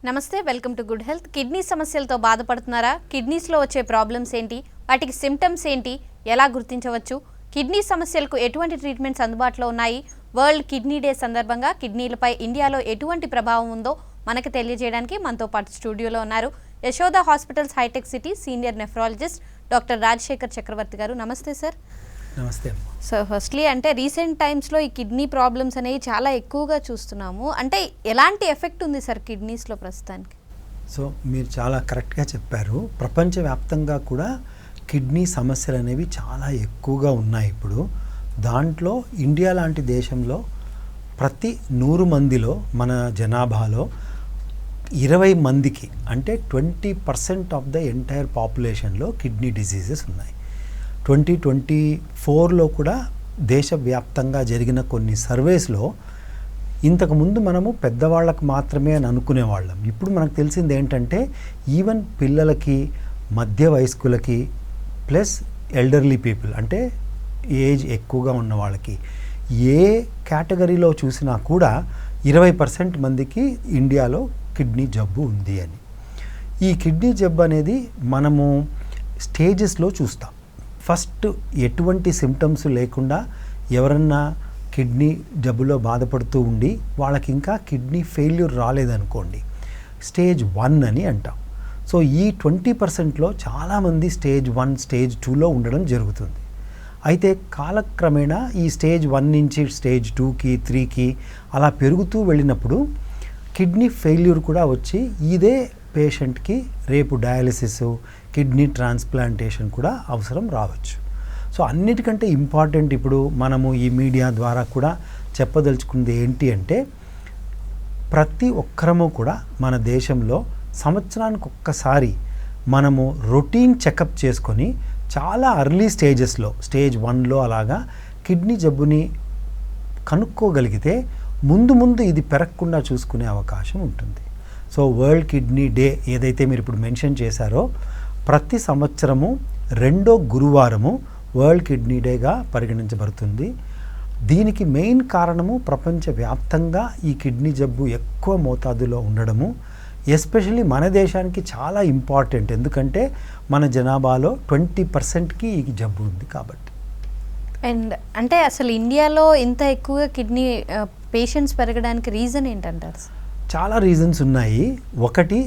నమస్తే, welcome to good health. Kidney సమస్యలతో బాధపడుతున్నారా? కిడ్నీస్లో వచ్చే ప్రాబ్లమ్స్ ఏంటి, వాటికి సిమ్టమ్స్ ఏంటి, ఎలా గుర్తించవచ్చు, కిడ్నీ సమస్యలకు ఎటువంటి ట్రీట్మెంట్స్ అందుబాటులో ఉన్నాయి, వరల్డ్ కిడ్నీ డే సందర్భంగా కిడ్నీలపై ఇండియాలో ఎటువంటి ప్రభావం ఉందో మనకు తెలియజేయడానికి మనతో పాటు స్టూడియోలో ఉన్నారు Yashoda hospitals Hitech City senior nephrologist doctor Rajasekhar Chakravarthy garu. నమస్తే సార్. నమస్తే. సో ఫస్ట్లీ అంటే రీసెంట్ టైమ్స్లో ఈ కిడ్నీ ప్రాబ్లమ్స్ అనేవి చాలా ఎక్కువగా చూస్తున్నాము. అంటే ఎలాంటి ఎఫెక్ట్ ఉంది సార్ కిడ్నీస్లో ప్రస్తుతానికి? సో మీరు చాలా కరెక్ట్గా చెప్పారు. ప్రపంచవ్యాప్తంగా కూడా కిడ్నీ సమస్యలు అనేవి చాలా ఎక్కువగా ఉన్నాయి ఇప్పుడు. దాంట్లో ఇండియా లాంటి దేశంలో ప్రతి 100 మందిలో మన జనాభాలో 20 మందికి అంటే 20% ఆఫ్ ద ఎంటైర్ పాపులేషన్లో కిడ్నీ డిసీజెస్ ఉన్నాయి. 2024లో కూడా దేశవ్యాప్తంగా జరిగిన కొన్ని సర్వేస్లో ఇంతకుముందు మనము పెద్దవాళ్ళకు మాత్రమే అని అనుకునేవాళ్ళం. ఇప్పుడు మనకు తెలిసింది ఏంటంటే ఈవెన్ పిల్లలకి, మధ్య వయస్కులకి, ప్లస్ ఎల్డర్లీ పీపుల్ అంటే ఏజ్ ఎక్కువగా ఉన్న వాళ్ళకి, ఏ కేటగిరీలో చూసినా కూడా 20% మందికి ఇండియాలో కిడ్నీ జబ్బు ఉంది అని. ఈ కిడ్నీ జబ్బు అనేది మనము స్టేజెస్లో చూస్తాం. ఫస్ట్ ఎటువంటి సిమ్టమ్స్ లేకుండా ఎవరన్నా కిడ్నీ జబ్బులో బాధపడుతూ ఉండి వాళ్ళకి ఇంకా కిడ్నీ ఫెయిల్యూర్ రాలేదనుకోండి, స్టేజ్ 1 అని అంటాం. సో ఈ 20%లో చాలామంది స్టేజ్ 1, స్టేజ్ 2లో ఉండడం జరుగుతుంది. అయితే కాలక్రమేణా ఈ స్టేజ్ 1 నుంచి స్టేజ్ 2కి, 3కి అలా పెరుగుతూ వెళ్ళినప్పుడు కిడ్నీ ఫెయిల్యూర్ కూడా వచ్చి ఇదే పేషెంట్కి రేపు డయాలిసిస్, కిడ్నీ ట్రాన్స్ప్లాంటేషన్ కూడా అవసరం రావచ్చు. సో అన్నిటికంటే ఇంపార్టెంట్ ఇప్పుడు మనము ఈ మీడియా ద్వారా కూడా చెప్పదలుచుకుంది ఏంటి అంటే, ప్రతి ఒక్కరము కూడా మన దేశంలో సంవత్సరానికి ఒక్కసారి మనము రొటీన్ చెకప్ చేసుకొని చాలా అర్లీ స్టేజెస్లో స్టేజ్ 1లో అలాగా కిడ్నీ జబ్బుని కనుక్కోగలిగితే ముందు ముందు ఇది పెరగకుండా చూసుకునే అవకాశం ఉంటుంది. సో వరల్డ్ కిడ్నీ డే ఏదైతే మీరు ఇప్పుడు మెన్షన్ చేశారో, ప్రతి సంవత్సరము 2వ గురువారము వరల్డ్ కిడ్నీ డేగా పరిగణించబడుతుంది. దీనికి మెయిన్ కారణము ప్రపంచవ్యాప్తంగా ఈ కిడ్నీ జబ్బు ఎక్కువ మోతాదులో ఉండడము. ఎస్పెషల్లీ మన దేశానికి చాలా ఇంపార్టెంట్, ఎందుకంటే మన జనాభాలో 20%కి ఈ జబ్బు ఉంది కాబట్టి. అండ్ అంటే అసలు ఇండియాలో ఇంత ఎక్కువగా కిడ్నీ పేషెంట్స్ పెరగడానికి రీజన్ ఏంటంటారు? చాలా రీజన్స్ ఉన్నాయి. ఒకటి,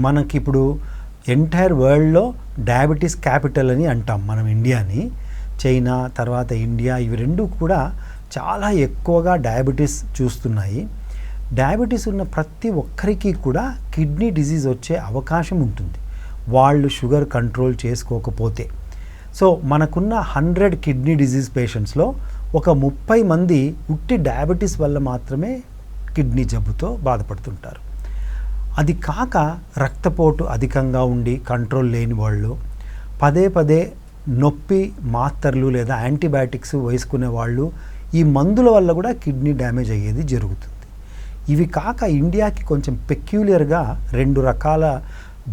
మనకి ఇప్పుడు ఎంటైర్ వరల్డ్లో డయాబెటీస్ క్యాపిటల్ అని అంటాం మనం ఇండియాని. చైనా తర్వాత ఇండియా, ఇవి రెండు కూడా చాలా ఎక్కువగా డయాబెటీస్ చూస్తున్నాయి. డయాబెటీస్ ఉన్న ప్రతి ఒక్కరికి కూడా కిడ్నీ డిజీజ్ వచ్చే అవకాశం ఉంటుంది వాళ్ళు షుగర్ కంట్రోల్ చేసుకోకపోతే. సో మనకున్న 100 కిడ్నీ డిజీజ్ పేషెంట్స్లో ఒక 30 మంది ఉట్టి డయాబెటీస్ వల్ల మాత్రమే కిడ్నీ జబ్బుతో బాధపడుతుంటారు. అది కాక రక్తపోటు అధికంగా ఉండి కంట్రోల్ లేని వాళ్ళు, పదే పదే నొప్పి మాత్రలు లేదా యాంటీబయాటిక్స్ వేసుకునే వాళ్ళు, ఈ మందుల వల్ల కూడా కిడ్నీ డ్యామేజ్ అయ్యేది జరుగుతుంది. ఇవి కాక ఇండియాకి కొంచెం పెక్యులియర్గా 2 రకాల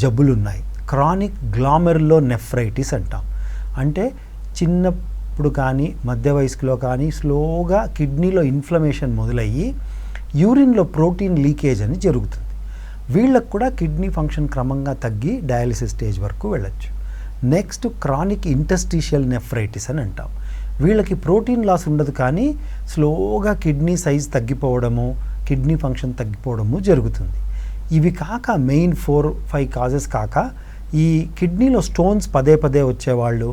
జబ్బులు ఉన్నాయి. క్రానిక్ గ్లామెరులోనెఫ్రైటిస్ అంటాం. అంటే చిన్నప్పుడు కానీ మధ్య వయసులో కానీ స్లోగా కిడ్నీలో ఇన్ఫ్లమేషన్ మొదలయ్యి యూరిన్లో ప్రోటీన్ లీకేజ్ అని జరుగుతుంది. వీళ్ళకు కూడా కిడ్నీ ఫంక్షన్ క్రమంగా తగ్గి డయాలిసిస్ స్టేజ్ వరకు వెళ్ళచ్చు. నెక్స్ట్ క్రానిక్ ఇంటర్స్టిషియల్ నెఫ్రైటిస్ అని అంటాం. వీళ్ళకి ప్రోటీన్ లాస్ ఉండదు కానీ స్లోగా కిడ్నీ సైజ్ తగ్గిపోవడము, కిడ్నీ ఫంక్షన్ తగ్గిపోవడము జరుగుతుంది. ఇవి కాక మెయిన్ 4-5 కాజెస్ కాక ఈ కిడ్నీలో స్టోన్స్ పదే పదే వచ్చేవాళ్ళు,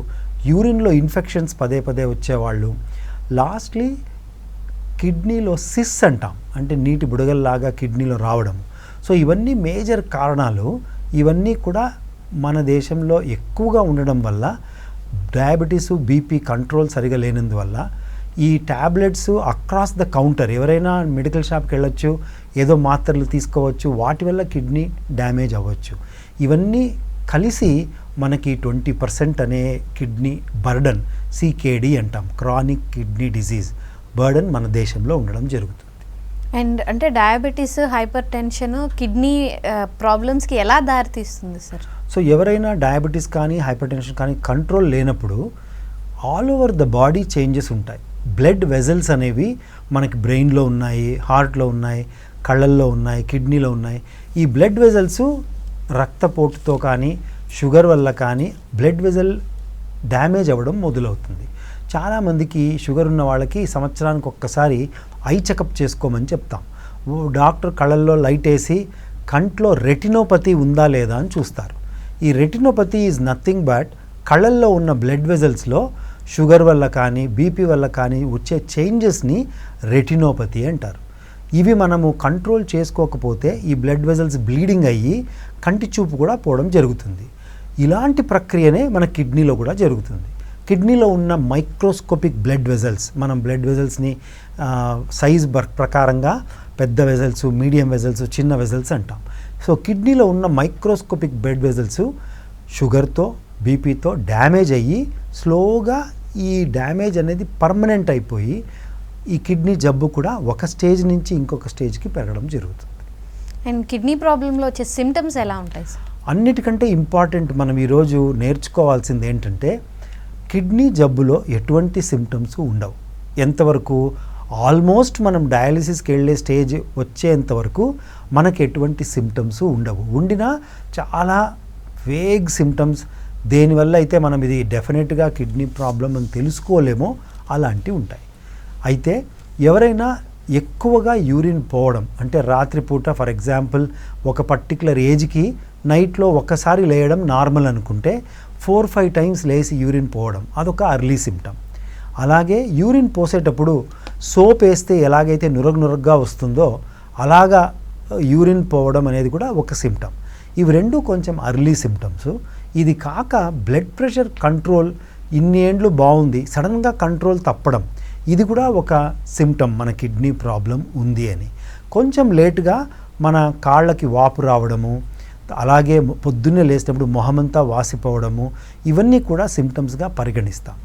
యూరిన్లో ఇన్ఫెక్షన్స్ పదే పదే వచ్చేవాళ్ళు, లాస్ట్లీ కిడ్నీలో సిస్ అంటాం, అంటే నీటి బుడగల్లాగా కిడ్నీలో రావడం. సో ఇవన్నీ మేజర్ కారణాలు. ఇవన్నీ కూడా మన దేశంలో ఎక్కువగా ఉండడం వల్ల, డయాబెటీస్, బీపీ కంట్రోల్ సరిగా లేనందువల్ల ఈ ట్యాబ్లెట్స్ అక్రాస్ ద కౌంటర్, ఎవరైనా మెడికల్ షాప్కి వెళ్ళొచ్చు, ఏదో మాత్రలు తీసుకోవచ్చు, వాటి వల్ల కిడ్నీ డ్యామేజ్ అవ్వచ్చు. ఇవన్నీ కలిసి మనకి 20% అనే కిడ్నీ బర్డన్, సికేడి అంటాం, క్రానిక్ కిడ్నీ డిజీజ్ బర్డన్ మన దేశంలో ఉండడం జరుగుతుంది. అండ్ అంటే డయాబెటీస్, హైపర్ టెన్షన్ కిడ్నీ ప్రాబ్లమ్స్కి ఎలా దారితీస్తుంది సార్? సో ఎవరైనా డయాబెటీస్ కానీ హైపర్ టెన్షన్ కానీ కంట్రోల్ లేనప్పుడు all over the body changes ఉంటాయి. బ్లడ్ వెజల్స్ అనేవి మనకి బ్రెయిన్లో ఉన్నాయి, హార్ట్లో ఉన్నాయి, కళ్ళల్లో ఉన్నాయి, కిడ్నీలో ఉన్నాయి. ఈ బ్లడ్ వెజల్స్ రక్తపోటుతో కానీ షుగర్ వల్ల కానీ బ్లడ్ వెజల్ డ్యామేజ్ అవ్వడం మొదలవుతుంది. చాలామందికి షుగర్ ఉన్న వాళ్ళకి సంవత్సరానికి ఒక్కసారి ఐ చెకప్ చేసుకోమని చెప్తాం. డాక్టర్ కళ్ళల్లో లైట్ వేసి కంట్లో రెటినోపతి ఉందా లేదా అని చూస్తారు. ఈ రెటినోపతి ఈజ్ నథింగ్ బట్ కళ్ళల్లో ఉన్న బ్లడ్ వెజల్స్లో షుగర్ వల్ల కానీ బీపీ వల్ల కానీ వచ్చే చేంజెస్ని రెటినోపతి అంటారు. ఇవి మనము కంట్రోల్ చేసుకోకపోతే ఈ బ్లడ్ వెజల్స్ బ్లీడింగ్ అయ్యి కంటి చూపు కూడా పోవడం జరుగుతుంది. ఇలాంటి ప్రక్రియనే మన కిడ్నీలో కూడా జరుగుతుంది. కిడ్నీలో ఉన్న మైక్రోస్కోపిక్ బ్లడ్ వెజల్స్, మనం బ్లడ్ వెజల్స్ని సైజ్ ప్రకారంగా పెద్ద వెజల్స్, మీడియం వెజల్స్, చిన్న వెజల్స్ అంటాం. సో కిడ్నీలో ఉన్న మైక్రోస్కోపిక్ బ్లడ్ వెజల్స్ షుగర్తో బీపీతో డ్యామేజ్ అయ్యి స్లోగా ఈ డ్యామేజ్ అనేది పర్మనెంట్ అయిపోయి ఈ కిడ్నీ జబ్బు కూడా ఒక స్టేజ్ నుంచి ఇంకొక స్టేజ్కి పెరగడం జరుగుతుంది. అండ్ కిడ్నీ ప్రాబ్లంలో వచ్చే సిమ్టమ్స్ ఎలా ఉంటాయి సార్? అన్నిటికంటే ఇంపార్టెంట్ మనం ఈరోజు నేర్చుకోవాల్సింది ఏంటంటే కిడ్నీ జబ్బులో ఎటువంటి సిమ్టమ్స్ ఉండవు. ఎంతవరకు ఆల్మోస్ట్ మనం డయాలిసిస్కి వెళ్ళే స్టేజ్ వచ్చేంతవరకు మనకి ఎటువంటి సిమ్టమ్స్ ఉండవు. ఉండినా చాలా వేగ్ సిమ్టమ్స్, దేనివల్ల అయితే మనం ఇది డెఫినెట్గా కిడ్నీ ప్రాబ్లం అని తెలుసుకోలేమో అలాంటివి ఉంటాయి. అయితే ఎవరైనా ఎక్కువగా యూరిన్ పోవడం, అంటే రాత్రిపూట ఫర్ ఎగ్జాంపుల్ ఒక పర్టికులర్ ఏజ్కి నైట్లో ఒక్కసారి లేయడం నార్మల్ అనుకుంటే 4-5 టైమ్స్ లేచి యూరిన్ పోవడం అదొక అర్లీ సిమ్టమ్. అలాగే యూరిన్ పోసేటప్పుడు సోప్ వేస్తే ఎలాగైతే నురగగా వస్తుందో అలాగా యూరిన్ పోవడం అనేది కూడా ఒక సిమ్టమ్. ఇవి రెండు కొంచెం అర్లీ సిమ్టమ్స్. ఇది కాక బ్లడ్ ప్రెషర్ కంట్రోల్ ఇన్ని ఏండ్లు బాగుంది, సడన్గా కంట్రోల్ తప్పడం, ఇది కూడా ఒక సిమ్టమ్ మన కిడ్నీ ప్రాబ్లం ఉంది అని. కొంచెం లేటుగా మన కాళ్ళకి వాపు రావడము, అలాగే పొద్దున్నే లేచినప్పుడు మొహమంతా వాసిపోవడము, ఇవన్నీ కూడా సిమ్టమ్స్గా పరిగణిస్తాం.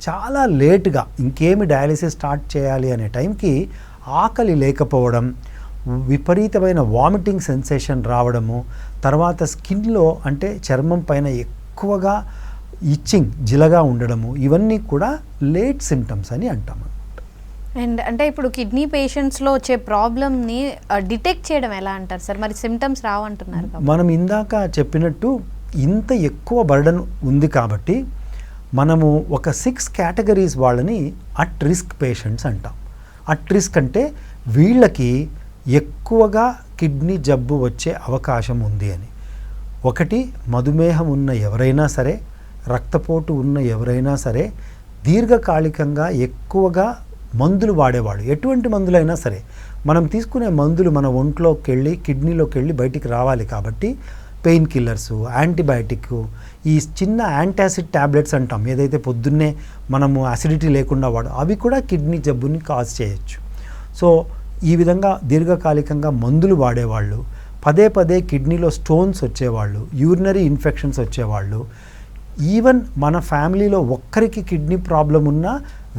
చాలా లేటుగా ఇంకేమి డయాలిసిస్ స్టార్ట్ చేయాలి అనే టైంకి ఆకలి లేకపోవడం, విపరీతమైన వామిటింగ్ సెన్సేషన్ రావడము, తర్వాత స్కిన్లో అంటే చర్మం పైన ఎక్కువగా ఇచ్చింగ్ జిలగా ఉండడము, ఇవన్నీ కూడా లేట్ సిమ్టమ్స్ అని అంటాం. అండ్ అంటే ఇప్పుడు కిడ్నీ పేషెంట్స్లో వచ్చే ప్రాబ్లమ్ని డిటెక్ట్ చేయడం ఎలా అంటారు సార్? మరి సిమ్టమ్స్ రావంటున్నారు. మనం ఇందాక చెప్పినట్టు ఇంత ఎక్కువ బర్డన్ ఉంది కాబట్టి మనము ఒక 6 కేటగిరీస్ వాళ్ళని అట్ రిస్క్ పేషెంట్స్ అంటాం. అట్ రిస్క్ అంటే వీళ్ళకి ఎక్కువగా కిడ్నీ జబ్బు వచ్చే అవకాశం ఉంది అని. ఒకటి, మధుమేహం ఉన్న ఎవరైనా సరే, రక్తపోటు ఉన్న ఎవరైనా సరే, దీర్ఘకాలికంగా ఎక్కువగా మందులు వాడేవాడు, ఎటువంటి మందులైనా సరే మనం తీసుకునే మందులు మన ఒంట్లోకి వెళ్ళి కిడ్నీలోకి వెళ్ళి బయటికి రావాలి కాబట్టి పెయిన్ కిల్లర్స్, యాంటీబయాటిక్, ఈ చిన్న యాంటాసిడ్ ట్యాబ్లెట్స్ అంటాం, ఏదైతే పొద్దున్నే మనము అసిడిటీ లేకుండా అవి కూడా కిడ్నీ జబ్బుని కాజ్ చేయొచ్చు. సో ఈ విధంగా దీర్ఘకాలికంగా మందులు వాడేవాళ్ళు, పదే పదే కిడ్నీలో స్టోన్స్ వచ్చేవాళ్ళు, యూరినరీ ఇన్ఫెక్షన్స్ వచ్చేవాళ్ళు, ఈవెన్ మన ఫ్యామిలీలో ఒక్కరికి కిడ్నీ ప్రాబ్లం ఉన్నా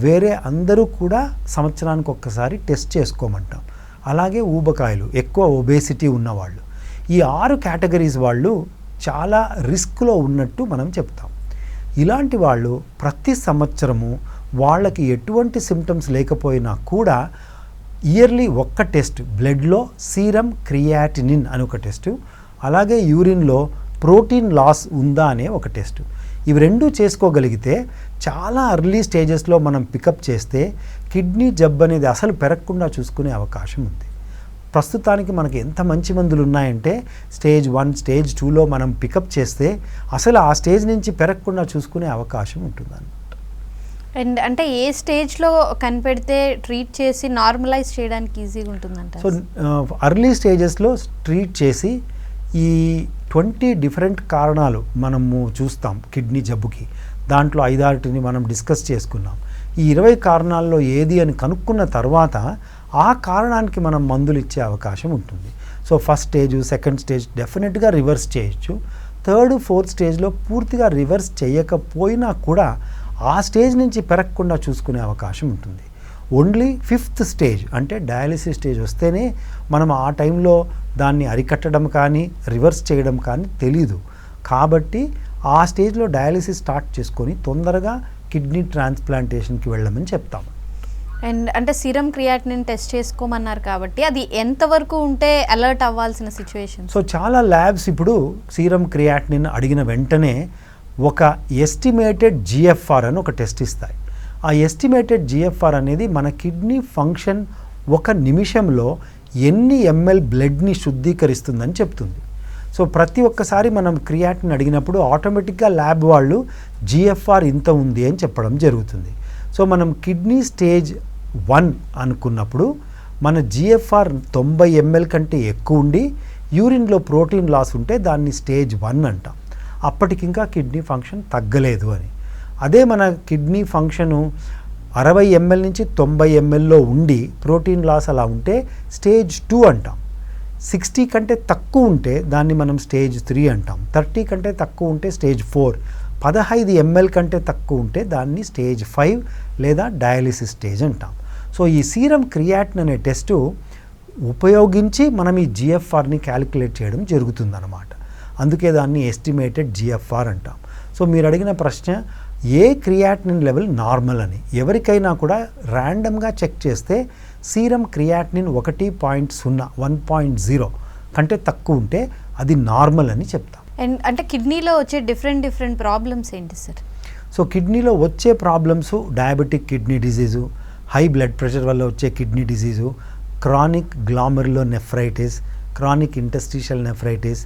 వేరే అందరూ కూడా సంవత్సరానికి ఒక్కసారి టెస్ట్ చేసుకోమంటాం. అలాగే ఊబకాయలు, ఎక్కువ ఒబేసిటీ ఉన్నవాళ్ళు, ఈ 6 కేటగిరీస్ వాళ్ళు చాలా రిస్క్లో ఉన్నట్టు మనం చెప్తాం. ఇలాంటి వాళ్ళు ప్రతి సంవత్సరము వాళ్ళకి ఎటువంటి సిమ్టమ్స్ లేకపోయినా కూడా ఇయర్లీ ఒక్క టెస్ట్, బ్లడ్లో సీరం క్రియాటినిన్ అని ఒక టెస్టు, అలాగే యూరిన్లో ప్రోటీన్ లాస్ ఉందా అనే ఒక టెస్టు, ఇవి రెండూ చేసుకోగలిగితే చాలా అర్లీ స్టేజెస్లో మనం పికప్ చేస్తే కిడ్నీ జబ్బు అనేది అసలు పెరగకుండా చూసుకునే అవకాశం ఉంది. ప్రస్తుతానికి మనకి ఎంత మంచి మందులు ఉన్నాయంటే స్టేజ్ 1, స్టేజ్ 2లో మనం పికప్ చేస్తే అసలు ఆ స్టేజ్ నుంచి పెరగకుండా చూసుకునే అవకాశం ఉంటుంది. అండ్ అంటే ఏ స్టేజ్లో కనిపెడితే ట్రీట్ చేసి నార్మలైజ్ చేయడానికి ఈజీగా ఉంటుందంట? సో అర్లీ స్టేజెస్లో ట్రీట్ చేసి ఈ 20 డిఫరెంట్ కారణాలు మనము చూస్తాం కిడ్నీ జబ్బుకి. దాంట్లో 5-6 మనం డిస్కస్ చేసుకున్నాం. ఈ 20 కారణాల్లో ఏది అని కనుక్కున్న తర్వాత ఆ కారణానికి మనం మందులు ఇచ్చే అవకాశం ఉంటుంది. So first stage, second stage డెఫినెట్గా రివర్స్ చేయొచ్చు. 3rd, 4th స్టేజ్లో పూర్తిగా రివర్స్ చేయకపోయినా కూడా ఆ స్టేజ్ నుంచి పెరగకుండా చూసుకునే అవకాశం ఉంటుంది. ఓన్లీ 5th స్టేజ్ అంటే డయాలిసిస్ స్టేజ్ వస్తేనే మనం ఆ టైంలో దాన్ని అరికట్టడం కానీ రివర్స్ చేయడం కానీ తెలీదు. కాబట్టి ఆ స్టేజ్లో డయాలిసిస్ స్టార్ట్ చేసుకొని తొందరగా కిడ్నీ ట్రాన్స్ప్లాంటేషన్కి వెళ్ళమని చెప్తాము. అండ్ అంటే సీరం క్రియాటినిన్ టెస్ట్ చేసుకోమన్నారు కాబట్టి అది ఎంతవరకు ఉంటే అలర్ట్ అవ్వాల్సిన సిచ్యువేషన్? సో చాలా ల్యాబ్స్ ఇప్పుడు సీరం క్రియాటినిన్ అడిగిన వెంటనే ఒక ఎస్టిమేటెడ్ జిఎఫ్ఆర్ అని ఒక టెస్ట్ ఇస్తాయి. ఆ ఎస్టిమేటెడ్ జిఎఫ్ఆర్ అనేది మన కిడ్నీ ఫంక్షన్ ఒక నిమిషంలో ఎన్ని ఎంఎల్ బ్లడ్ని శుద్ధీకరిస్తుందని చెప్తుంది. సో ప్రతి ఒక్కసారి మనం క్రియాటిన్ అడిగినప్పుడు ఆటోమేటిక్గా ల్యాబ్ వాళ్ళు జిఎఫ్ఆర్ ఇంత ఉంది అని చెప్పడం జరుగుతుంది. సో మనం కిడ్నీ స్టేజ్ 1 అనుకున్నప్పుడు మన జిఎఫ్ఆర్ 90 ml కంటే ఎక్కువ ఉండి యూరిన్లో ప్రోటీన్ లాస్ ఉంటే దాన్ని స్టేజ్ 1 అంటాం. అప్పటికి ఇంకా కిడ్నీ ఫంక్షన్ తగ్గలేదు అని. అదే మన కిడ్నీ ఫంక్షను 60 ml నుంచి 90 mlలో ఉండి ప్రోటీన్ లాస్ అలా ఉంటే స్టేజ్ 2 అంటాం. 60 కంటే తక్కువ ఉంటే దాన్ని మనం స్టేజ్ 3 అంటాం. 30 కంటే తక్కువ ఉంటే స్టేజ్ 4. 15 ml కంటే తక్కువ ఉంటే దాన్ని స్టేజ్ 5 లేదా డయాలిసిస్ స్టేజ్ అంటాం. సో ఈ సీరం క్రియాటిన్ అనే టెస్టు ఉపయోగించి మనం ఈ జిఎఫ్ఆర్ని క్యాలిక్యులేట్ చేయడం జరుగుతుందన్నమాట. అందుకే దాన్ని ఎస్టిమేటెడ్ జిఎఫ్ఆర్ అంటాం. సో మీరు అడిగిన ప్రశ్న ఏ క్రియాటినిన్ లెవెల్ నార్మల్ అని. ఎవరికైనా కూడా ర్యాండమ్గా చెక్ చేస్తే సీరం క్రియాటినిన్ 1.0 1.0 కంటే తక్కువ ఉంటే అది నార్మల్ అని చెప్తాం. అండ్ అంటే కిడ్నీలో వచ్చే డిఫరెంట్ ప్రాబ్లమ్స్ ఏంటి సార్? సో కిడ్నీలో వచ్చే problems diabetic kidney disease, high blood pressure వల్ల వచ్చే kidney disease, chronic glomerulonephritis, chronic interstitial nephritis,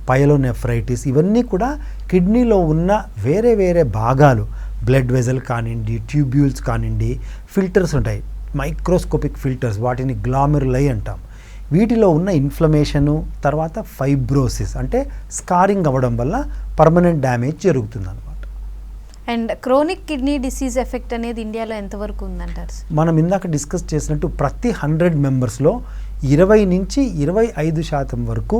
pyelonephritis, ఇవన్నీ కూడా కిడ్నీలో ఉన్న వేరే వేరే భాగాలు, బ్లడ్ వెజల్ కానివ్వండి, ట్యూబ్యూల్స్ కానివ్వండి, ఫిల్టర్స్ ఉంటాయి, మైక్రోస్కోపిక్ ఫిల్టర్స్, వాటిని గ్లామెరులై అంటాం. వీటిలో ఉన్న ఇన్ఫ్లమేషను, తర్వాత ఫైబ్రోసిస్ అంటే స్కారింగ్ అవ్వడం వల్ల పర్మనెంట్ డ్యామేజ్ జరుగుతుంది. And chronic kidney disease effect అనేది ఇండియాలో ఎంతవరకు ఉందంటారు? మనం ఇందాక డిస్కస్ చేసినట్టు ప్రతి 100 మెంబర్స్లో 20 నుంచి 25% వరకు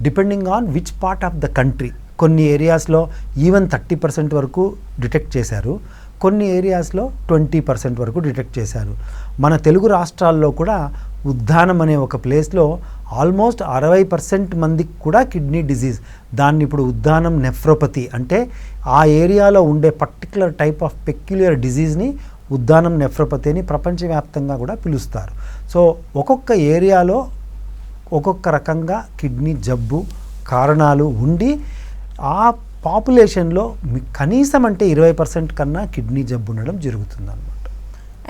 depending on which part of the country, కొన్ని ఏరియాస్లో ఈవెన్ 30% వరకు డిటెక్ట్ చేశారు, కొన్ని ఏరియాస్లో 20% వరకు డిటెక్ట్ చేశారు. మన తెలుగు రాష్ట్రాల్లో కూడా ఉద్దానం అనే ఒక ప్లేస్లో ఆల్మోస్ట్ 60% మందికి కూడా కిడ్నీ డిజీజ్, దాన్ని ఇప్పుడు ఉద్దానం నెఫ్రోపతి అంటే ఆ ఏరియాలో ఉండే పర్టికులర్ టైప్ ఆఫ్ పెక్యులర్ డిజీజ్ని ఉద్దానం నెఫ్రోపతి అని ప్రపంచవ్యాప్తంగా కూడా పిలుస్తారు. సో ఒక్కొక్క ఏరియాలో ఒక్కొక్క రకంగా కిడ్నీ జబ్బు కారణాలు ఉండి ఆ పాపులేషన్లో కనీసం అంటే 20% కన్నా కిడ్నీ జబ్బు ఉండడం జరుగుతుంది అన్నమాట.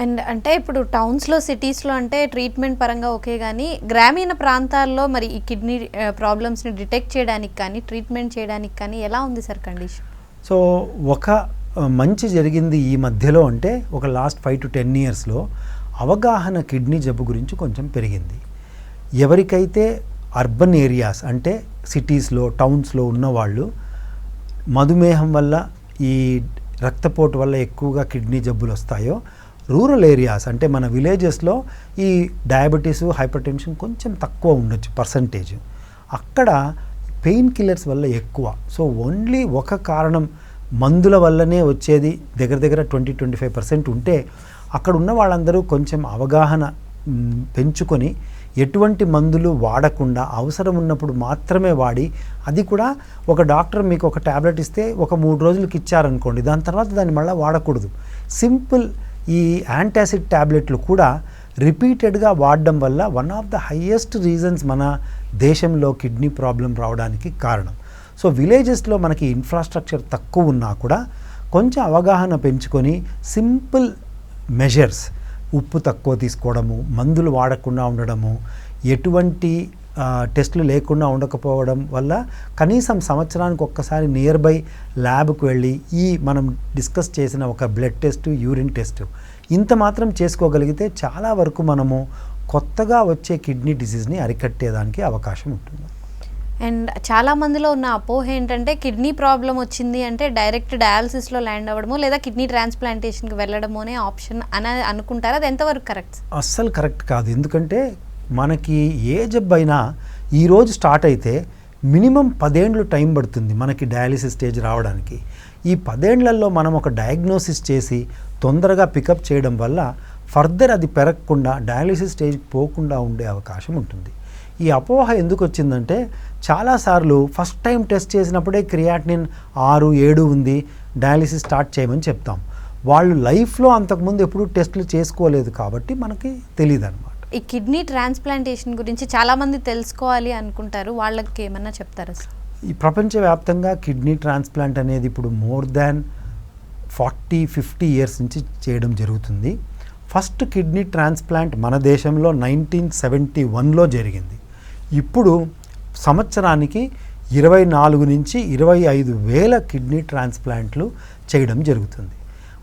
అండ్ అంటే ఇప్పుడు టౌన్స్లో సిటీస్లో అంటే ట్రీట్మెంట్ పరంగా ఓకే, కానీ గ్రామీణ ప్రాంతాల్లో మరి ఈ కిడ్నీ ప్రాబ్లమ్స్ని డిటెక్ట్ చేయడానికి కానీ ట్రీట్మెంట్ చేయడానికి కానీ ఎలా ఉంది సార్ కండిషన్? సో ఒక మంచి జరిగింది ఈ మధ్యలో అంటే ఒక లాస్ట్ 5 to 10 ఇయర్స్లో అవగాహన కిడ్నీ జబ్బు గురించి కొంచెం పెరిగింది. ఎవరికైతే అర్బన్ ఏరియాస్ అంటే సిటీస్లో టౌన్స్లో ఉన్నవాళ్ళు మధుమేహం వల్ల ఈ రక్తపోటు వల్ల ఎక్కువగా కిడ్నీ జబ్బులు వస్తాయో, రూరల్ ఏరియాస్ అంటే మన విలేజెస్లో ఈ డయాబెటీస్ హైపర్ టెన్షన్ కొంచెం తక్కువ ఉండొచ్చు పర్సంటేజ్, అక్కడ పెయిన్ కిల్లర్స్ వల్ల ఎక్కువ. సో ఓన్లీ ఒక కారణం మందుల వల్లనే వచ్చేది దగ్గర 20-25% ఉంటే అక్కడ ఉన్న వాళ్ళందరూ కొంచెం అవగాహన పెంచుకొని ఎటువంటి మందులు వాడకుండా అవసరం ఉన్నప్పుడు మాత్రమే వాడి, అది కూడా ఒక డాక్టర్ మీకు ఒక ట్యాబ్లెట్ ఇస్తే ఒక 3 రోజులకి ఇచ్చారనుకోండి, దాని తర్వాత దాన్ని మళ్ళీ వాడకూడదు. సింపుల్ ఈ యాంటాసిడ్ ట్యాబ్లెట్లు కూడా రిపీటెడ్గా వాడడం వల్ల one of the highest reasons మన దేశంలో కిడ్నీ ప్రాబ్లం రావడానికి కారణం. సో విలేజెస్లో మనకి ఇన్ఫ్రాస్ట్రక్చర్ తక్కువ ఉన్నా కూడా కొంచెం అవగాహన పెంచుకొని సింపుల్ మెజర్స్, ఉప్పు తక్కువ తీసుకోవడము, మందులు వాడకుండా ఉండడము, ఎటువంటి టెస్టులు లేకుండా ఉండకపోవడం వల్ల కనీసం సంవత్సరానికి ఒక్కసారి నియర్ బై ల్యాబ్కు వెళ్ళి ఈ మనం డిస్కస్ చేసిన ఒక బ్లడ్ టెస్ట్, యూరిన్ టెస్ట్ ఇంత మాత్రం చేసుకోగలిగితే చాలా వరకు మనము కొత్తగా వచ్చే కిడ్నీ డిసీజ్ని అరికట్టేదానికి అవకాశం ఉంటుంది. అండ్ చాలా మందిలో ఉన్న అపోహ ఏంటంటే కిడ్నీ ప్రాబ్లం వచ్చింది అంటే డైరెక్ట్ డయాలసిస్లో ల్యాండ్ అవ్వడము లేదా కిడ్నీ ట్రాన్స్ప్లాంటేషన్కి వెళ్ళడము అనే ఆప్షన్ అని అనుకుంటారు. అది ఎంతవరకు కరెక్ట్? అస్సలు కరెక్ట్ కాదు. ఎందుకంటే మనకి ఏ జబ్బు అయినా ఈరోజు స్టార్ట్ అయితే మినిమం 10 ఏళ్ళు టైం పడుతుంది మనకి డయాలిసిస్ స్టేజ్ రావడానికి. ఈ 10 ఏళ్లలో మనం ఒక డయాగ్నోసిస్ చేసి తొందరగా పికప్ చేయడం వల్ల ఫర్దర్ అది పెరగకుండా డయాలిసిస్ స్టేజ్కి పోకుండా ఉండే అవకాశం ఉంటుంది. ఈ అపోహ ఎందుకు వచ్చిందంటే చాలాసార్లు ఫస్ట్ టైం టెస్ట్ చేసినప్పుడే క్రియాటినిన్ 6-7 ఉంది, డయాలిసిస్ స్టార్ట్ చేయమని చెప్తాం. వాళ్ళు లైఫ్లో అంతకుముందు ఎప్పుడూ టెస్టులు చేసుకోలేదు కాబట్టి మనకి తెలియదు అనమాట. ఈ కిడ్నీ ట్రాన్స్ప్లాంటేషన్ గురించి చాలామంది తెలుసుకోవాలి అనుకుంటారు, వాళ్ళకి ఏమన్నా చెప్తారా సార్? ఈ ప్రపంచవ్యాప్తంగా కిడ్నీ ట్రాన్స్ప్లాంట్ అనేది ఇప్పుడు మోర్ దాన్ 40-50 ఇయర్స్ నుంచి చేయడం జరుగుతుంది. ఫస్ట్ కిడ్నీ ట్రాన్స్ప్లాంట్ మన దేశంలో 1971లో జరిగింది. ఇప్పుడు సంవత్సరానికి 24 నుంచి 25 వేల కిడ్నీ ట్రాన్స్ప్లాంట్లు చేయడం జరుగుతుంది.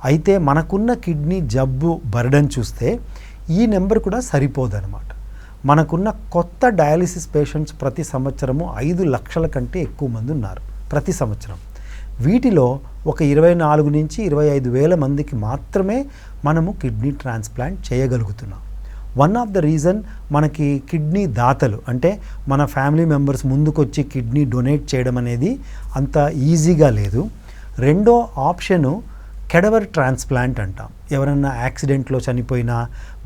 అయితే మనకున్న కిడ్నీ జబ్బు బర్డన్ చూస్తే ఈ నెంబర్ కూడా సరిపోదన్నమాట. మనకున్న కొత్త డయాలిసిస్ పేషెంట్స్ ప్రతి సంవత్సరము 5 లక్షల కంటే ఎక్కువ మంది ఉన్నారు ప్రతి సంవత్సరం. వీటిలో ఒక 24 నుంచి 25 వేల మందికి మాత్రమే మనము కిడ్నీ ట్రాన్స్ప్లాంట్ చేయగలుగుతున్నాం. వన్ ఆఫ్ ద రీజన్ మనకి కిడ్నీ దాతలు అంటే మన ఫ్యామిలీ మెంబర్స్ ముందుకొచ్చి కిడ్నీ డొనేట్ చేయడం అనేది అంత ఈజీగా లేదు. రెండో ఆప్షను కెడవర్ ట్రాన్స్ప్లాంట్ అంటాం. ఎవరన్నా యాక్సిడెంట్లో చనిపోయినా,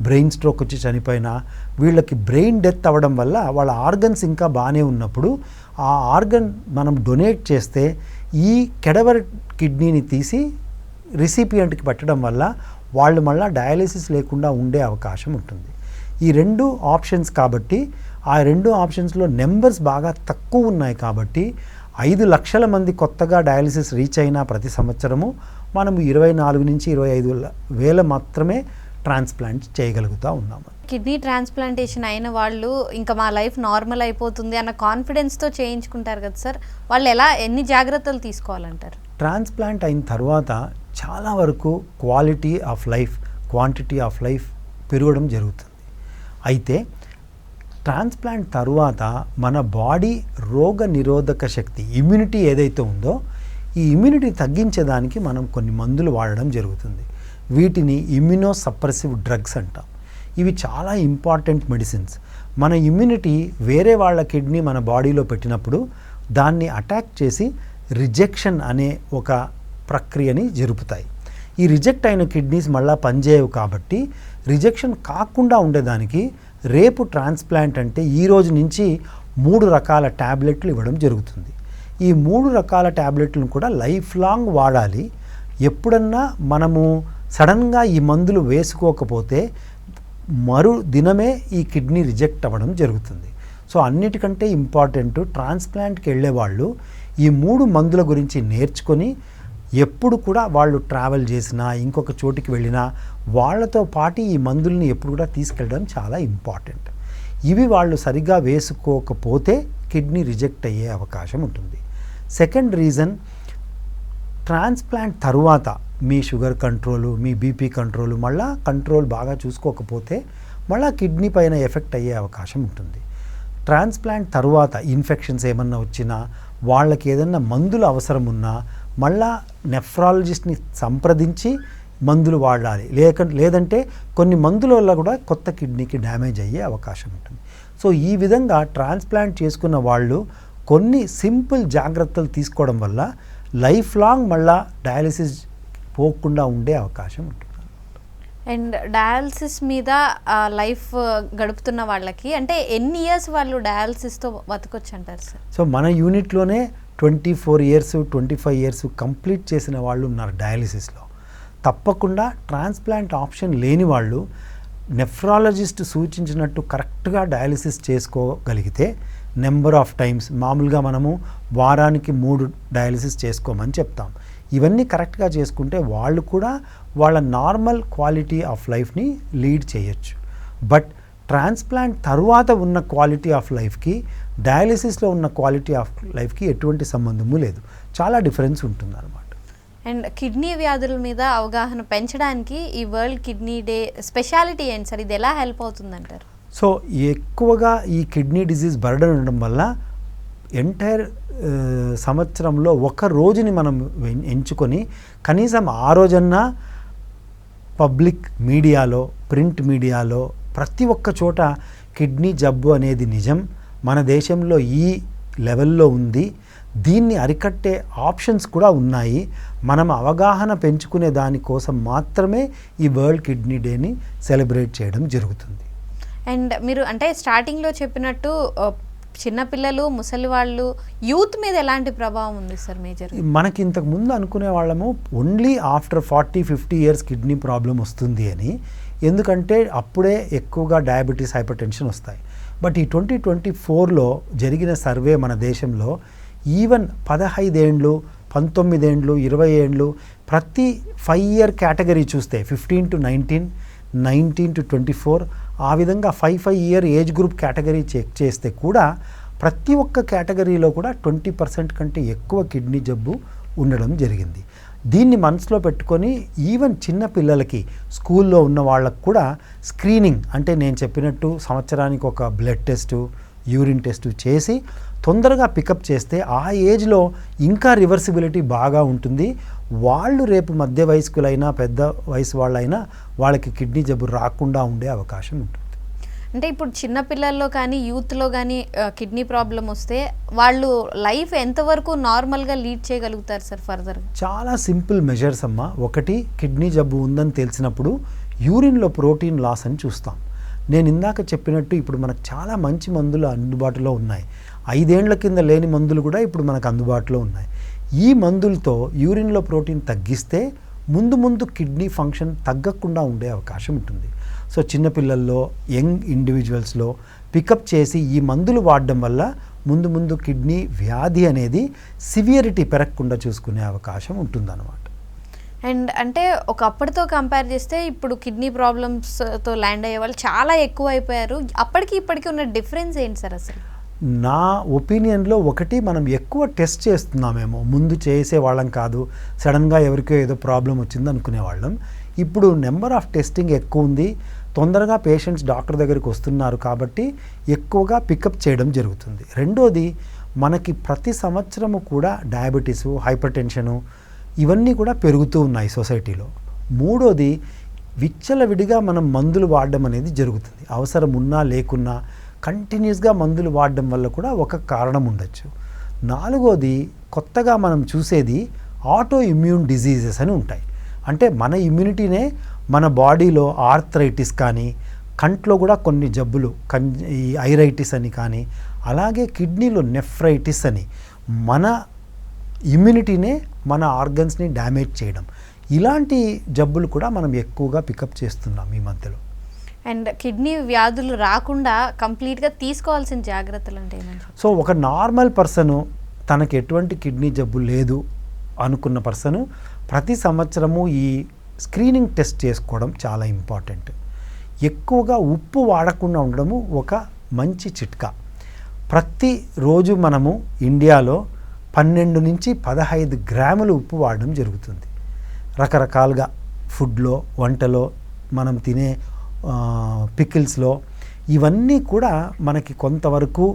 బ్రెయిన్ స్ట్రోక్ వచ్చి చనిపోయినా, వీళ్ళకి బ్రెయిన్ డెత్ అవ్వడం వల్ల వాళ్ళ ఆర్గన్స్ ఇంకా బాగానే ఉన్నప్పుడు ఆ ఆర్గన్ మనం డొనేట్ చేస్తే ఈ కెడవర్ కిడ్నీని తీసి రిసిపియంట్కి పెట్టడం వల్ల వాళ్ళు మళ్ళీ డయాలిసిస్ లేకుండా ఉండే అవకాశం ఉంటుంది. ఈ 2 ఆప్షన్స్ కాబట్టి ఆ 2 ఆప్షన్స్లో నెంబర్స్ బాగా తక్కువ ఉన్నాయి కాబట్టి 5 లక్షల మంది కొత్తగా డయాలిసిస్ రీచ్ అయినా ప్రతి సంవత్సరము మనము 24 నుంచి 25 వేల మాత్రమే ట్రాన్స్ప్లాంట్ చేయగలుగుతూ ఉన్నాము. కిడ్నీ ట్రాన్స్ప్లాంటేషన్ అయిన వాళ్ళు ఇంకా మా లైఫ్ నార్మల్ అయిపోతుంది అన్న కాన్ఫిడెన్స్తో చేయించుకుంటారు కదా సార్, వాళ్ళు ఎన్ని జాగ్రత్తలు తీసుకోవాలంటారు? ట్రాన్స్ప్లాంట్ అయిన తర్వాత చాలా వరకు quality of life, quantity of life పెరగడం జరుగుతుంది. అయితే ట్రాన్స్ప్లాంట్ తర్వాత మన బాడీ రోగ నిరోధక శక్తి, ఇమ్యూనిటీ ఏదైతే ఉందో ఈ ఇమ్యూనిటీ తగ్గించేదానికి మనం కొన్ని మందులు వాడడం జరుగుతుంది. వీటిని ఇమ్యూనో సప్రెసివ్ డ్రగ్స్ అంటాం. ఇవి చాలా ఇంపార్టెంట్ మెడిసిన్స్. మన ఇమ్యూనిటీ వేరే వాళ్ళ కిడ్నీ మన బాడీలో పెట్టినప్పుడు దాన్ని అటాక్ చేసి రిజెక్షన్ అనే ఒక ప్రక్రియని జరుపుతాయి. ఈ రిజెక్ట్ అయిన కిడ్నీస్ మళ్ళీ పనిచేయవు కాబట్టి రిజెక్షన్ కాకుండా ఉండేదానికి రేపు ట్రాన్స్ప్లాంట్ అంటే ఈ రోజు నుంచి 3 రకాల ట్యాబ్లెట్లు ఇవ్వడం జరుగుతుంది. ఈ 3 రకాల ట్యాబ్లెట్లను కూడా లైఫ్ లాంగ్ వాడాలి. ఎప్పుడన్నా మనము సడన్గా ఈ మందులు వేసుకోకపోతే మరు దినమే ఈ కిడ్నీ రిజెక్ట్ అవ్వడం జరుగుతుంది. సో అన్నిటికంటే ఇంపార్టెంట్ ట్రాన్స్ప్లాంట్కి వెళ్ళే వాళ్ళు ఈ 3 మందుల గురించి నేర్చుకొని ఎప్పుడు కూడా వాళ్ళు ట్రావెల్ చేసినా ఇంకొక చోటికి వెళ్ళినా వాళ్ళతో పాటు ఈ మందుల్ని ఎప్పుడు కూడా తీసుకెళ్ళడం చాలా ఇంపార్టెంట్. ఇవి వాళ్ళు సరిగ్గా వేసుకోకపోతే కిడ్నీ రిజెక్ట్ అయ్యే అవకాశం ఉంటుంది. సెకండ్ రీజన్, ట్రాన్స్ప్లాంట్ తరువాత మీ షుగర్ కంట్రోలు, మీ బీపీ కంట్రోలు మళ్ళీ కంట్రోల్ బాగా చూసుకోకపోతే మళ్ళీ కిడ్నీ పైన ఎఫెక్ట్ అయ్యే అవకాశం ఉంటుంది. ట్రాన్స్ప్లాంట్ తరువాత ఇన్ఫెక్షన్స్ ఏమన్నా వచ్చినా, వాళ్ళకి ఏదన్నా మందులు అవసరం ఉన్నా మళ్ళా నెఫ్రాలజిస్ట్ని సంప్రదించి మందులు వాడాలి. లేదంటే కొన్ని మందుల వల్ల కూడా కొత్త కిడ్నీకి డ్యామేజ్ అయ్యే అవకాశం ఉంటుంది. సో ఈ విధంగా ట్రాన్స్ప్లాంట్ చేసుకున్న వాళ్ళు కొన్ని సింపుల్ జాగ్రత్తలు తీసుకోవడం వల్ల లైఫ్ లాంగ్ మళ్ళా డయాలిసిస్ పోకుండా ఉండే అవకాశం ఉంటుంది. అండ్ డయాలసిస్ మీద లైఫ్ గడుపుతున్న వాళ్ళకి అంటే ఎన్ని ఇయర్స్ వాళ్ళు డయాలసిస్తో బతకొచ్చు అంటారు సార్? సో మన యూనిట్లోనే 24 ఇయర్స్ 25 ఇయర్స్ కంప్లీట్ చేసిన వాళ్ళు ఉన్నారు డయాలిసిస్లో. తప్పకుండా ట్రాన్స్ప్లాంట్ ఆప్షన్ లేని వాళ్ళు నెఫ్రాలజిస్ట్ సూచించినట్టు కరెక్ట్గా డయాలిసిస్ చేసుకోగలిగితే నెంబర్ ఆఫ్ టైమ్స్, మామూలుగా మనము వారానికి 3 డయాలిసిస్ చేసుకోమని చెప్తాం. ఇవన్నీ కరెక్ట్గా చేసుకుంటే వాళ్ళు కూడా వాళ్ళ నార్మల్ క్వాలిటీ ఆఫ్ లైఫ్ని లీడ్ చేయొచ్చు. బట్ ట్రాన్స్ప్లాంట్ తరువాత ఉన్న క్వాలిటీ ఆఫ్ లైఫ్కి డయాలిసిస్లో ఉన్న క్వాలిటీ ఆఫ్ లైఫ్కి ఎటువంటి సంబంధము లేదు, చాలా డిఫరెన్స్ ఉంటుంది అన్నమాట. అండ్ కిడ్నీ వ్యాధుల మీద అవగాహన పెంచడానికి ఈ వరల్డ్ కిడ్నీ డే స్పెషాలిటీ ఏంటి సార్? ఇది ఎలా హెల్ప్ అవుతుందంటారు? సో ఎక్కువగా ఈ కిడ్నీ డిజీజ్ బర్డన్ ఉండడం వల్ల ఎంటైర్ సంవత్సరంలో ఒక రోజుని మనం ఎంచుకొని కనీసం ఆ రోజన్నా పబ్లిక్ మీడియాలో, ప్రింట్ మీడియాలో ప్రతి ఒక్క చోట కిడ్నీ జబ్బు అనేది నిజం, మన దేశంలో ఈ లెవెల్లో ఉంది, దీన్ని అరికట్టే ఆప్షన్స్ కూడా ఉన్నాయి, మనం అవగాహన పెంచుకునే దానికోసం మాత్రమే ఈ వరల్డ్ కిడ్నీ డేని సెలబ్రేట్ చేయడం జరుగుతుంది. అండ్ మీరు అంటే స్టార్టింగ్లో చెప్పినట్టు చిన్నపిల్లలు, ముసలి వాళ్ళు, యూత్ మీద ఎలాంటి ప్రభావం ఉంది సార్ మేజర్? మనకి ఇంతకు ముందు అనుకునే వాళ్ళము only after 40-50 years kidney problem వస్తుంది అని, ఎందుకంటే అప్పుడే ఎక్కువగా డయాబెటీస్, హైపర్ టెన్షన్ వస్తాయి. బట్ ఈ 2024లో జరిగిన సర్వే మన దేశంలో ఈవెన్ 15 ఏండ్లు, 19 ఏండ్లు, 20 ఏండ్లు ప్రతి 5 ఇయర్ కేటగిరీ చూస్తే 15 to 19, 19 to 24 ఆ విధంగా 5 year age group category check చేస్తే కూడా ప్రతి ఒక్క కేటగిరీలో కూడా 20% కంటే ఎక్కువ కిడ్నీ జబ్బు ఉండడం జరిగింది. దీన్ని మనసులో పెట్టుకొని ఈవెన్ చిన్న పిల్లలకి, స్కూల్లో ఉన్న వాళ్ళకు కూడా స్క్రీనింగ్, అంటే నేను చెప్పినట్టు సంవత్సరానికి ఒక బ్లడ్ టెస్టు, యూరిన్ టెస్టు చేసి తొందరగా పికప్ చేస్తే ఆ ఏజ్లో ఇంకా రివర్సిబిలిటీ బాగా ఉంటుంది. వాళ్ళు రేపు మధ్య వయస్కులైనా పెద్ద వయసు వాళ్ళైనా వాళ్ళకి కిడ్నీ జబ్బు రాకుండా ఉండే అవకాశం ఉంటుంది. అంటే ఇప్పుడు చిన్నపిల్లల్లో కానీ యూత్లో కానీ కిడ్నీ ప్రాబ్లం వస్తే వాళ్ళు లైఫ్ ఎంతవరకు నార్మల్గా లీడ్ చేయగలుగుతారు సార్ ఫర్దర్గా? చాలా సింపుల్ మెజర్స్ అమ్మ. ఒకటి, కిడ్నీ జబ్బు ఉందని తెలిసినప్పుడు యూరిన్లో ప్రోటీన్ లాస్ అని చూస్తాం. నేను ఇందాక చెప్పినట్టు ఇప్పుడు మనకు చాలా మంచి మందులు అందుబాటులో ఉన్నాయి. 5 ఏండ్ల కింద లేని మందులు కూడా ఇప్పుడు మనకు అందుబాటులో ఉన్నాయి. ఈ మందులతో యూరిన్లో ప్రోటీన్ తగ్గిస్తే ముందు ముందు కిడ్నీ ఫంక్షన్ తగ్గకుండా ఉండే అవకాశం ఉంటుంది. సో చిన్నపిల్లల్లో, యంగ్ ఇండివిజువల్స్లో పికప్ చేసి ఈ మందులు వాడడం వల్ల ముందు ముందు కిడ్నీ వ్యాధి అనేది సివియరిటీ పెరగకుండా చూసుకునే అవకాశం ఉంటుందన్నమాట. అండ్ అంటే ఒకప్పటితో కంపేర్ చేస్తే ఇప్పుడు కిడ్నీ ప్రాబ్లమ్స్తో ల్యాండ్ అయ్యే వాళ్ళు చాలా ఎక్కువ అయిపోయారు. అప్పటికి ఇప్పటికీ ఉన్న డిఫరెన్స్ ఏంటి సార్ అసలు? నా ఒపీనియన్లో ఒకటి, మనం ఎక్కువ టెస్ట్ చేస్తున్నామేమో. ముందు చేసే వాళ్ళం కాదు, సడన్గా ఎవరికో ఏదో ప్రాబ్లం వచ్చింది అనుకునే వాళ్ళం. ఇప్పుడు నెంబర్ ఆఫ్ టెస్టింగ్ ఎక్కువ ఉంది, తొందరగా పేషెంట్స్ డాక్టర్ దగ్గరికి వస్తున్నారు కాబట్టి ఎక్కువగా పికప్ చేయడం జరుగుతుంది. రెండోది, మనకి ప్రతి సంవత్సరము కూడా డయాబెటీసు, హైపర్ టెన్షను ఇవన్నీ కూడా పెరుగుతూ ఉన్నాయి సొసైటీలో. మూడోది, విచ్చలవిడిగా మనం మందులు వాడడం అనేది జరుగుతుంది. అవసరం ఉన్నా లేకున్నా కంటిన్యూస్గా మందులు వాడడం వల్ల కూడా ఒక కారణం ఉండొచ్చు. నాలుగోది, కొత్తగా మనం చూసేది ఆటో ఇమ్యూన్ డిజీజెస్ అని ఉంటాయి. అంటే మన ఇమ్యూనిటీనే మన బాడీలో ఆర్థరైటిస్ కానీ, కంట్లో కూడా కొన్ని జబ్బులు, ఈ ఐరైటిస్ అని కానీ, అలాగే కిడ్నీలో నెఫ్రైటిస్ అని మన ఇమ్యూనిటీనే మన ఆర్గన్స్ని డ్యామేజ్ చేయడం, ఇలాంటి జబ్బులు కూడా మనం ఎక్కువగా పికప్ చేస్తున్నాం ఈ మధ్యలో. అండ్ కిడ్నీ వ్యాధులు రాకుండా కంప్లీట్గా తీసుకోవాల్సిన జాగ్రత్తలు అంటే ఏమంటారు? సో ఒక నార్మల్ పర్సను, తనకు ఎటువంటి కిడ్నీ జబ్బు లేదు అనుకున్న పర్సను ప్రతి సంవత్సరము ఈ స్క్రీనింగ్ టెస్ట్ చేసుకోవడం చాలా ఇంపార్టెంట్. ఎక్కువగా ఉప్పు వాడకుండా ఉండడము ఒక మంచి చిట్కా. ప్రతిరోజు మనము ఇండియాలో 12 నుంచి 15 గ్రాములు ఉప్పు వాడడం జరుగుతుంది. రకరకాలుగా ఫుడ్లో, వంటలో, మనం తినే పికిల్స్లో, ఇవన్నీ కూడా మనకి కొంతవరకు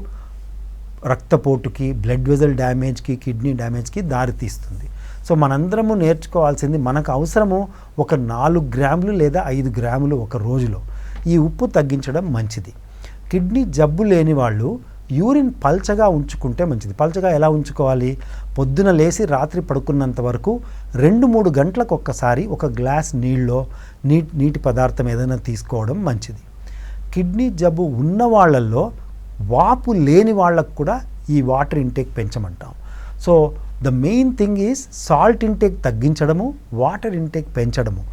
రక్తపోటుకి, బ్లడ్ వెజల్ డ్యామేజ్కి, కిడ్నీ డ్యామేజ్కి దారితీస్తుంది. సో మనందరము నేర్చుకోవాల్సింది, మనకు అవసరము ఒక 4 గ్రాములు లేదా 5 గ్రాములు ఒక రోజులో ఈ ఉప్పు తగ్గించడం మంచిది. కిడ్నీ జబ్బు లేని వాళ్ళు యూరిన్ పల్చగా ఉంచుకుంటే మంచిది. పల్చగా ఎలా ఉంచుకోవాలి? పొద్దున లేచి రాత్రి పడుకున్నంత వరకు 2-3 గంటలకు ఒక్కసారి ఒక గ్లాస్ నీళ్ళలో నీటి పదార్థం ఏదైనా తీసుకోవడం మంచిది. కిడ్నీ జబ్బు ఉన్న వాళ్ళల్లో వాపు లేని వాళ్ళకు కూడా ఈ వాటర్ ఇంటేక్ పెంచమంటాం. So the main thing is salt intake తగ్గించడము, వాటర్ ఇంటేక్ పెంచడము.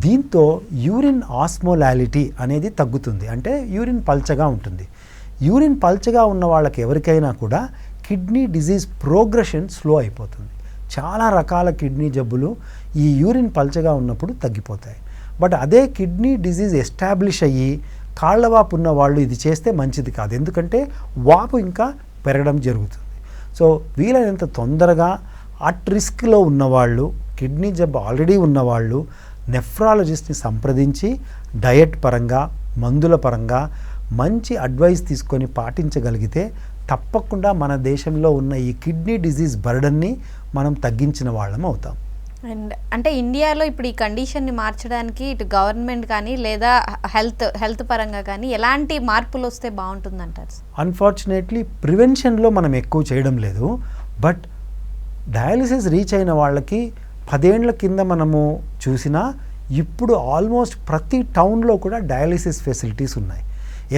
దీంతో యూరిన్ ఆస్మోలాలిటీ అనేది తగ్గుతుంది, అంటే యూరిన్ పల్చగా ఉంటుంది. యూరిన్ పల్చగా ఉన్న వాళ్ళకి ఎవరికైనా కూడా కిడ్నీ డిజీజ్ ప్రోగ్రెషన్ స్లో అయిపోతుంది. చాలా రకాల కిడ్నీ జబ్బులు ఈ యూరిన్ పల్చగా ఉన్నప్పుడు తగ్గిపోతాయి. బట్ అదే కిడ్నీ డిజీజ్ ఎస్టాబ్లిష్ అయ్యి కాళ్ళవాపు ఉన్న వాళ్ళు ఇది చేస్తే మంచిది కాదు, ఎందుకంటే వాపు ఇంకా పెరగడం జరుగుతుంది. సో వీలైనంత తొందరగా అట్ రిస్క్లో ఉన్నవాళ్ళు, కిడ్నీ జబ్బు ఆల్రెడీ ఉన్నవాళ్ళు నెఫ్రాలజిస్ట్ని సంప్రదించి డయట్ పరంగా, మందుల పరంగా మంచి అడ్వైస్ తీసుకొని పాటించగలిగితే తప్పకుండా మన దేశంలో ఉన్న ఈ కిడ్నీ డిజీజ్ బర్డన్ని మనం తగ్గించిన వాళ్ళం అవుతాం. అండ్ అంటే ఇండియాలో ఇప్పుడు ఈ కండిషన్ని మార్చడానికి ఇటు గవర్నమెంట్ కానీ లేదా హెల్త్ పరంగా కానీ ఎలాంటి మార్పులు వస్తే బాగుంటుందంటారు? అన్ఫార్చునేట్లీ ప్రివెన్షన్లో మనం ఎక్కువ చేయడం లేదు. బట్ డయాలిసిస్ రీచ్ అయిన వాళ్ళకి 10 ఏండ్ల కింద మనము చూసినా ఇప్పుడు ఆల్మోస్ట్ ప్రతి టౌన్లో కూడా డయాలిసిస్ ఫెసిలిటీస్ ఉన్నాయి.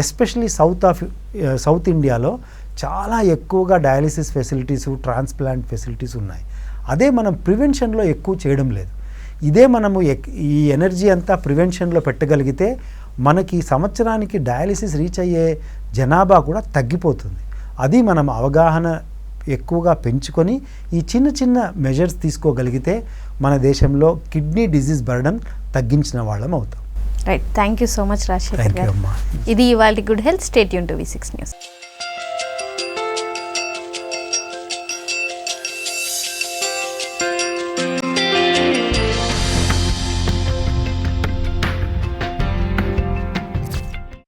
ఎస్పెషలీ సౌత్ ఇండియాలో చాలా ఎక్కువగా డయాలిసిస్ ఫెసిలిటీసు, ట్రాన్స్ప్లాంట్ ఫెసిలిటీస్ ఉన్నాయి. అదే మనం ప్రివెన్షన్లో ఎక్కువ చేయడం లేదు. ఇదే మనము ఈ ఎనర్జీ అంతా ప్రివెన్షన్లో పెట్టగలిగితే మనకి సంవత్సరానికి డయాలిసిస్ రీచ్ అయ్యే జనాభా కూడా తగ్గిపోతుంది. అది మనం అవగాహన ఎక్కువగా పెంచుకొని ఈ చిన్న చిన్న మెజర్స్ తీసుకోగలిగితే మన దేశంలో కిడ్నీ డిజీజ్ బర్డన్ తగ్గించిన వాళ్ళం అవుతాం. Right, thank you so much Rajasekhar గారు. అమ్మా. ఇది ఇవాళ good health. Stay tune to V6 news.